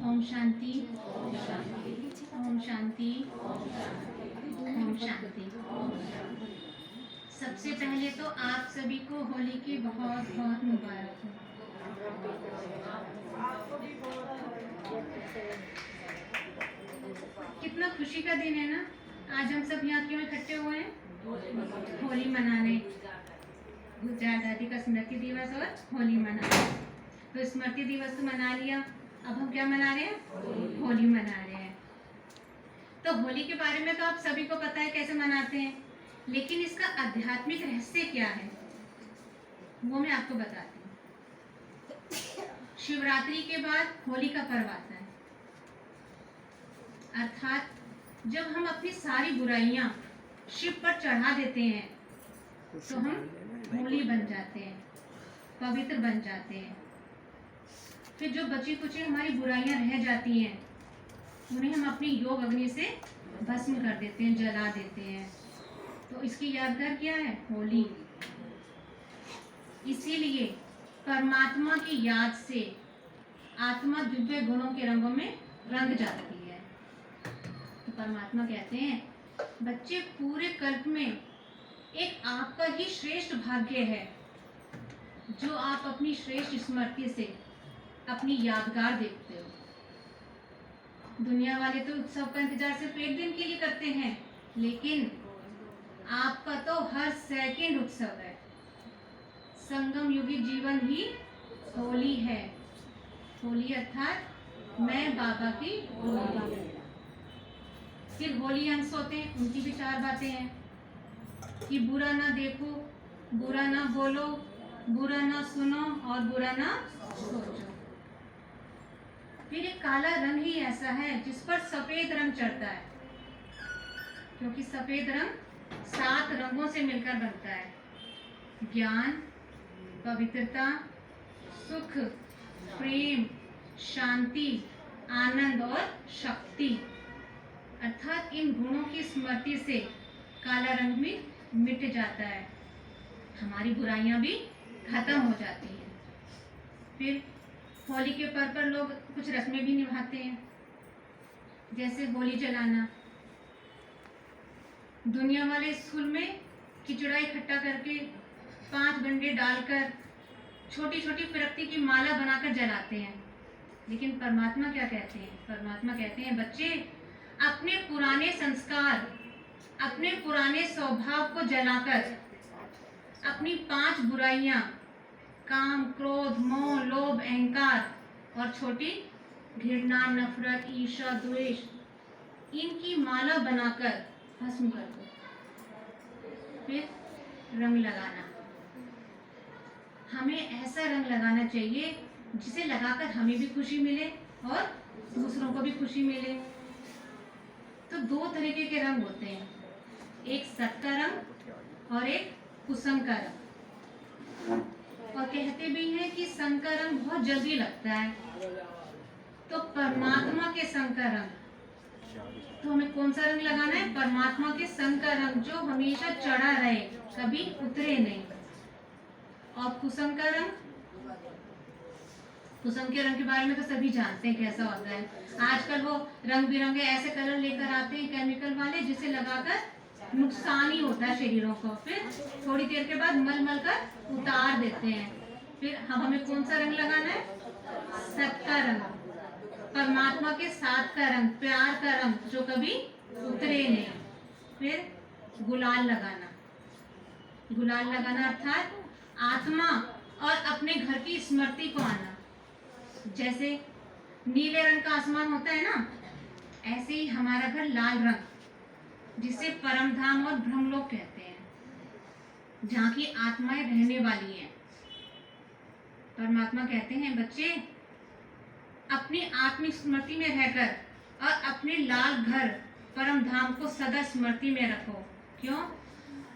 ओम शांति, ओम शांति, ओम शांति, ओम शांति। सबसे पहले तो आप सभी को होली की बहुत बहुत मुबारक हो। कितना खुशी का दिन है ना। आज हम सब यहाँ क्यों इकट्ठे हुए हैं? होली मनाने, गुजरात दादी का स्मृति दिवस और होली मनाने। तो स्मृति दिवस तो मना लिया, अब हम क्या मना रहे हैं? होली मना रहे हैं। तो होली के बारे में तो आप सभी को पता है कैसे मनाते हैं, लेकिन इसका आध्यात्मिक रहस्य क्या है वो मैं आपको बताती हूँ। शिवरात्रि के बाद होली का पर्व आता है, अर्थात जब हम अपनी सारी बुराइयां शिव पर चढ़ा देते हैं तो हम होली बन जाते हैं, पवित्र बन जाते हैं। फिर जो बची कुची हमारी बुराइयां रह जाती हैं उन्हें हम अपनी योग अग्नि से भस्म कर देते हैं, जला देते हैं। तो इसकी यादगार क्या है? होली। इसीलिए परमात्मा की याद से आत्मा दिव्य गुणों के रंगों में रंग जाती है। तो परमात्मा कहते हैं, बच्चे पूरे कल्प में एक आपका ही श्रेष्ठ भाग्य है जो आप अपनी श्रेष्ठ स्मृति से अपनी यादगार देखते हो। दुनिया वाले तो उत्सव का इंतजार सिर्फ एक दिन के लिए करते हैं, लेकिन आपका तो हर सेकंड उत्सव है। संगम युगी जीवन ही होली है। होली अर्थात मैं बाबा की होली। फिर होली अंश होते हैं, उनकी भी 4 बातें हैं कि बुरा ना देखो, बुरा ना बोलो, बुरा ना सुनो और बुरा ना सोचो। फिर एक काला रंग ही ऐसा है जिस पर सफेद रंग चढ़ता है, क्योंकि सफेद रंग 7 रंगों से मिलकर बनता है। ज्ञान, पवित्रता, सुख, प्रेम, शांति, आनंद और शक्ति। अर्थात इन गुणों की स्मृति से काला रंग भी मिट जाता है, हमारी बुराइयां भी खत्म हो जाती हैं। फिर होली के पर्व पर लोग कुछ रस्में भी निभाते हैं, जैसे होली जलाना। दुनिया वाले स्कूल में खिचड़ा इकट्ठा करके 5 डंडे डालकर छोटी छोटी प्रकृति की माला बनाकर जलाते हैं। लेकिन परमात्मा क्या कहते हैं? परमात्मा कहते हैं, बच्चे अपने पुराने संस्कार, अपने पुराने स्वभाव को जलाकर अपनी 5 बुराइयां, काम, क्रोध, मोह, लोभ, अहंकार और छोटी घृणा, नफरत, ईर्ष्या, द्वेष, इनकी माला बनाकर भस्म कर दो। फिर रंग लगाना। हमें ऐसा रंग लगाना चाहिए जिसे लगाकर हमें भी खुशी मिले और दूसरों को भी खुशी मिले। तो 2 तरीके के रंग होते हैं, एक सत का रंग और एक कुसंग का रंग। और कहते भी हैं कि संग का रंग बहुत जल्दी लगता है। तो परमात्मा के संग का रंग, तो हमें कौन सा रंग लगाना है? परमात्मा के संग का रंग, जो हमेशा चढ़ा रहे, कभी उतरे नहीं। और कुसंग का रंग, कुसंग के रंग के बारे में तो सभी जानते हैं कैसा होता है। आजकल वो रंग बिरंगे ऐसे कलर लेकर आते हैं केमिकल वाले, जिसे लगाकर नुकसान ही होता है शरीरों को। फिर थोड़ी देर के बाद मल मल कर उतार देते हैं। फिर हमें कौन सा रंग लगाना है? सत का रंग, परमात्मा के साथ का रंग, प्यार का रंग, जो कभी उतरे नहीं। फिर गुलाल लगाना। गुलाल लगाना अर्थात आत्मा और अपने घर की स्मृति को आना। जैसे नीले रंग का आसमान होता है ना, ऐसे ही हमारा घर लाल रंग, जिसे परम धाम और ब्रह्मलोक कहते हैं, जहाँ की आत्माएं रहने वाली हैं। परमात्मा कहते हैं, बच्चे अपनी आत्मिक स्मृति में रहकर और अपने लाल घर परम धाम को सदा स्मृति में रखो। क्यों?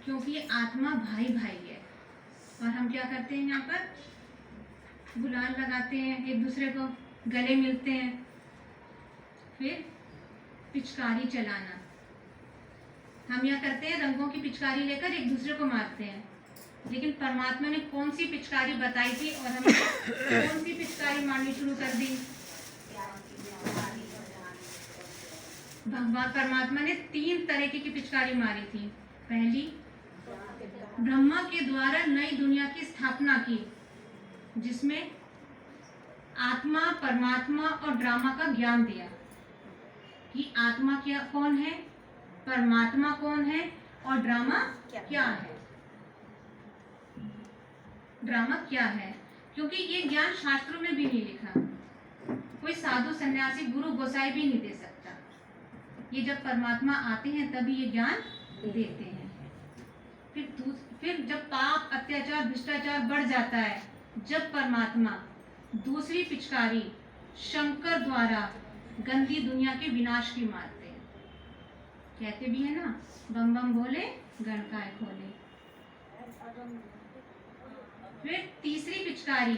क्योंकि आत्मा भाई भाई है। और हम क्या करते हैं? यहाँ पर गुलाल लगाते हैं, एक दूसरे को गले मिलते हैं। फिर पिचकारी चलाना। हम यह करते हैं, रंगों की पिचकारी लेकर एक दूसरे को मारते हैं। लेकिन परमात्मा ने कौन सी पिचकारी बताई थी और हमने कौन सी पिचकारी मारनी शुरू कर दी? भगवान परमात्मा ने 3 तरीके की पिचकारी मारी थी। पहली, ब्रह्मा के द्वारा नई दुनिया की स्थापना की, जिसमें आत्मा, परमात्मा और ड्रामा का ज्ञान दिया कि आत्मा क्या कौन है, परमात्मा कौन है और ड्रामा क्या है। ड्रामा क्या है, क्योंकि ये ज्ञान शास्त्रों में भी नहीं लिखा, कोई साधु सन्यासी गुरु गोसाई भी नहीं दे सकता। ये जब परमात्मा आते हैं तभी ये ज्ञान देते हैं। फिर जब पाप, अत्याचार, भ्रष्टाचार बढ़ जाता है, जब परमात्मा दूसरी पिचकारी शंकर द्वारा गंदी दुनिया के विनाश की मारते हैं। कहते भी है ना, बम बम भोले गणकाय खोले। फिर तीसरी पिचकारी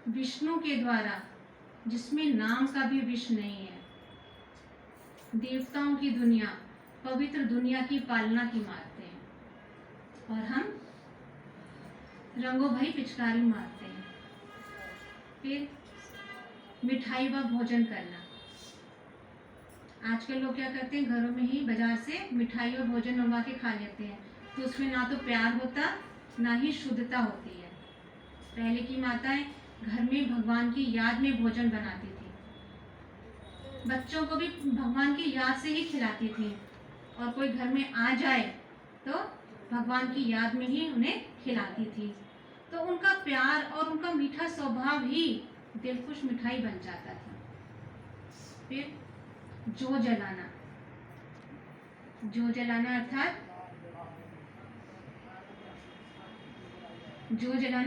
विष्णु के द्वारा, जिसमें नाम का भी विष नहीं है, देवताओं की दुनिया, पवित्र दुनिया की पालना की मारते हैं। और हम रंगों भरी पिचकारी मारते हैं। फिर मिठाई व भोजन करना। आजकल लोग क्या करते हैं, घरों में ही बाजार से मिठाई और भोजन मंगवा के खा लेते हैं, तो उसमें ना तो प्यार होता, ना ही शुद्धता होती है। पहले की माताएं घर में भगवान की याद में भोजन बनाती थी, बच्चों को भी भगवान की याद से ही खिलाती थी, और कोई घर में आ जाए तो भगवान की याद में ही उन्हें खिलाती थी। तो उनका प्यार और उनका मीठा स्वभाव ही दिलखुश मिठाई बन जाता था। फिर जो जलाना। जो जलाना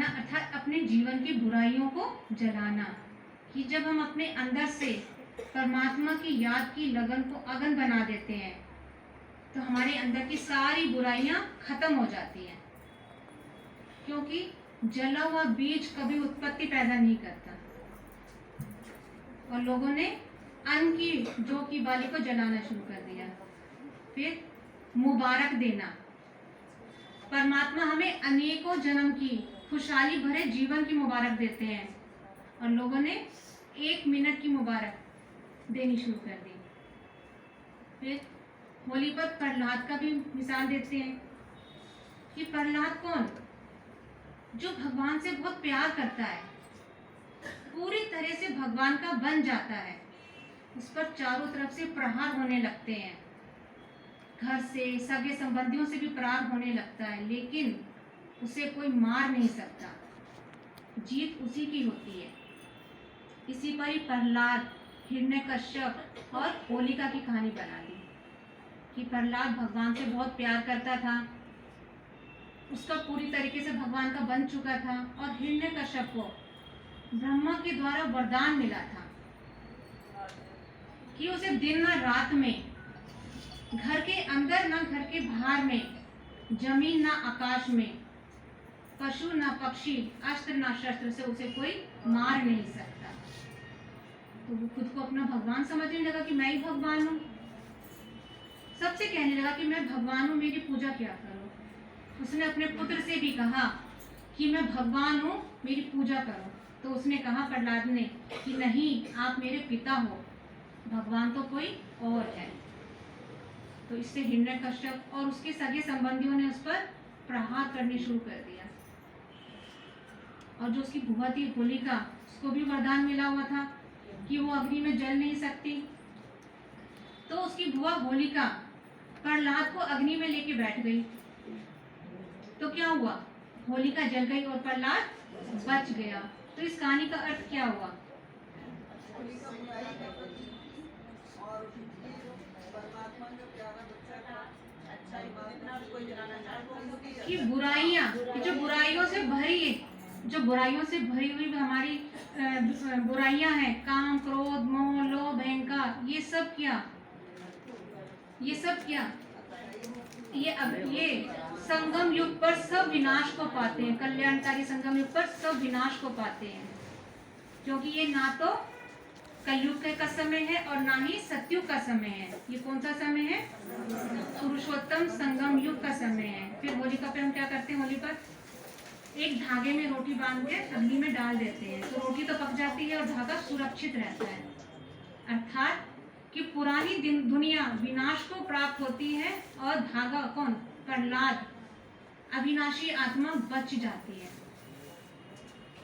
अर्थात अपने जीवन की बुराइयों को जलाना, कि जब हम अपने अंदर से परमात्मा की याद की लगन को अगन बना देते हैं तो हमारे अंदर की सारी बुराइयां खत्म हो जाती हैं, क्योंकि जला हुआ बीज कभी उत्पत्ति पैदा नहीं करता। और लोगों ने अन्न की जौ की बाली को जलाना शुरू कर दिया। फिर मुबारक देना। परमात्मा हमें अनेकों जन्म की खुशहाली भरे जीवन की मुबारक देते हैं, और लोगों ने 1 मिनट की मुबारक देनी शुरू कर दी। फिर होली पर प्रहलाद का भी मिसाल देते हैं कि प्रहलाद कौन, जो भगवान से बहुत प्यार करता है, पूरी तरह से भगवान का बन जाता है, उस पर चारों तरफ से प्रहार होने लगते हैं, घर से, सगे संबंधियों से भी प्रहार होने लगता है, लेकिन उसे कोई मार नहीं सकता, जीत उसी की होती है। इसी पर ही प्रहलाद, हिरण्यकश्यप और होलिका की कहानी बना दी कि प्रहलाद भगवान से बहुत प्यार करता था, उसका पूरी तरीके से भगवान का बन चुका था, और हिरण्यकश्यप को ब्रह्मा के द्वारा वरदान मिला था कि उसे दिन ना रात में, घर के अंदर ना घर के बाहर में, जमीन ना आकाश में, पशु ना पक्षी, अस्त्र ना शस्त्र से उसे कोई मार नहीं सकता। तो वो खुद को अपना भगवान समझने लगा कि मैं ही भगवान हूँ। सबसे कहने लगा कि मैं भगवान हूँ, मेरी पूजा क्या करो। उसने अपने पुत्र से भी कहा कि मैं भगवान हूँ, मेरी पूजा करो। तो उसने कहा, प्रहलाद ने, कि नहीं, आप मेरे पिता हो, भगवान तो कोई और है। तो इससे हिरण्यकश्यप और उसके सगे संबंधियों ने उस पर प्रहार करने शुरू कर दिया। और जो उसकी बुआ थी होलिका, उसको भी वरदान मिला हुआ था कि वो अग्नि में जल नहीं सकती। तो उसकी बुआ होलिका प्रहलाद को अग्नि में लेके बैठ गई। तो क्या हुआ, होलिका जल गई और प्रहलाद बच गया। तो इस कहानी का अर्थ क्या हुआ? कि बुराइयां, जो बुराइयों से भरी हुई हमारी बुराइयां हैं, काम, क्रोध, मोह, लोभ, अहंकार, ये सब क्या ये संगम युग पर सब विनाश को पाते हैं। कल्याणकारी संगम युग पर सब विनाश को पाते हैं, क्योंकि ये ना तो कलयुग का समय है और ना ही सतयुग का समय है। ये कौन सा समय है? पुरुषोत्तम संगम युग का समय है। फिर होलिका पे हम क्या करते हैं? होली पर एक धागे में रोटी बांध के अग्नि में डाल देते हैं तो रोटी तो पक जाती है और धागा सुरक्षित रहता है। अर्थात कि पुरानी दुनिया विनाश को प्राप्त होती है और धागा कौन, प्रहलाद अविनाशी आत्मा बच जाती है।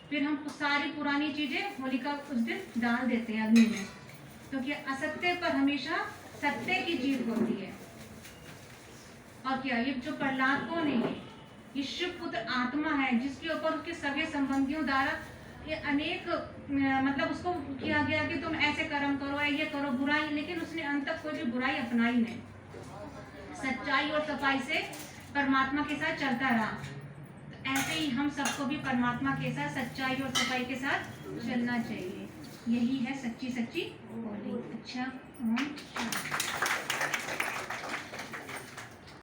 फिर हम सारी पुरानी चीजें होलिका उस दिन डाल देते हैं अग्नि में, क्योंकि असत्य पर हमेशा सत्य की जीत होती है। और क्या, ये जो प्रहलाद कौन है, ये शिवपुत्र आत्मा है जिसके ऊपर उसके सगे संबंधियों द्वारा ये अनेक मतलब उसको किया गया कि तुम ऐसे कर्म करो, ये करो बुराई, लेकिन उसने अंत तक कोई भी बुराई अपनाई नहीं, सच्चाई और सफाई से परमात्मा के साथ चलता रहा। तो ऐसे ही हम सबको भी परमात्मा के साथ सच्चाई और सफाई के साथ चलना चाहिए। यही है सच्ची होली। अच्छा, ओम शांति।